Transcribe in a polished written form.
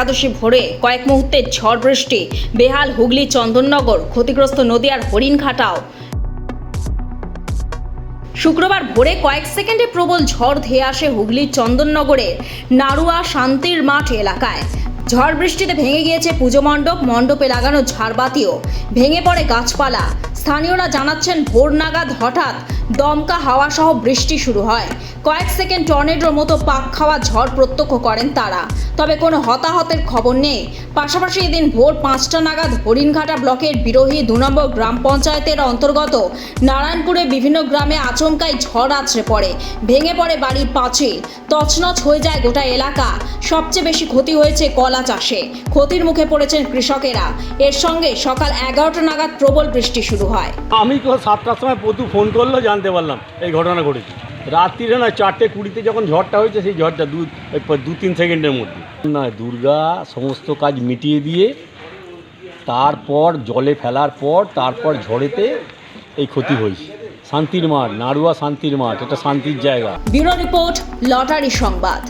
একাদশী ভোরে কয়েক মুহূর্তের ঝড় বৃষ্টি, বেহাল হুগলি চন্দননগর, ক্ষতিগ্রস্ত নদীয়ার হরিণঘাটাও। শুক্রবার ভোরে কয়েক সেকেন্ডে প্রবল ঝড় ধেয়ে আসে হুগলির চন্দননগরের নাড়ুয়া শান্তির মাঠ এলাকায়। ঝড় বৃষ্টিতে ভেঙে গিয়েছে পুজো মণ্ডপ, মণ্ডপে লাগানো ঝাড়বাতিও ভেঙে পড়ে গাছপালা। স্থানীয়রা জানাচ্ছেন ভোর নাগাদ হঠাৎ দমকা হাওয়া সহ বৃষ্টি শুরু হয়। কয়েক সেকেন্ড টর্নেডোর মতো পাক খাওয়া ঝড় প্রত্যক্ষ করেন তারা, তবে কোনো হতাহতের খবর নেই। পাশাপাশি এদিন ভোর 5টা নাগাদ হরিণঘাটা ব্লকের বিরোহী 2 নম্বর গ্রাম পঞ্চায়েতের অন্তর্গত নারায়ণপুরে বিভিন্ন গ্রামে আচমকাই ঝড় আছড়ে পড়ে, ভেঙে পড়ে বাড়ির পাঁচিল, তছনছ হয়ে যায় গোটা এলাকা। সবচেয়ে বেশি ক্ষতি হয়েছে কলা চাষে, ক্ষতির মুখে পড়েছেন কৃষকেরা। এর সঙ্গে সকাল 11টা নাগাদ প্রবল বৃষ্টি শুরু হয়। আমি তো 7টার সময় প্রচুর ফোন করলো, জানতে পারলাম এই ঘটনা ঘটেছে। রাত্রিরে নয় 4:20 যখন ঝড়টা হয়েছে, সেই ঝড়টা 2-3 সেকেন্ডের মধ্যে না। দুর্গা সমস্ত কাজ মিটিয়ে দিয়ে তারপর জলে ফেলার পর তারপর ঝড়েতে এই ক্ষতি হয়েছে। শান্তির মাঠ, নাড়ুয়া শান্তির মাঠ, এটা শান্তির জায়গা। ব্যুরো রিপোর্ট, লটারি সংবাদ।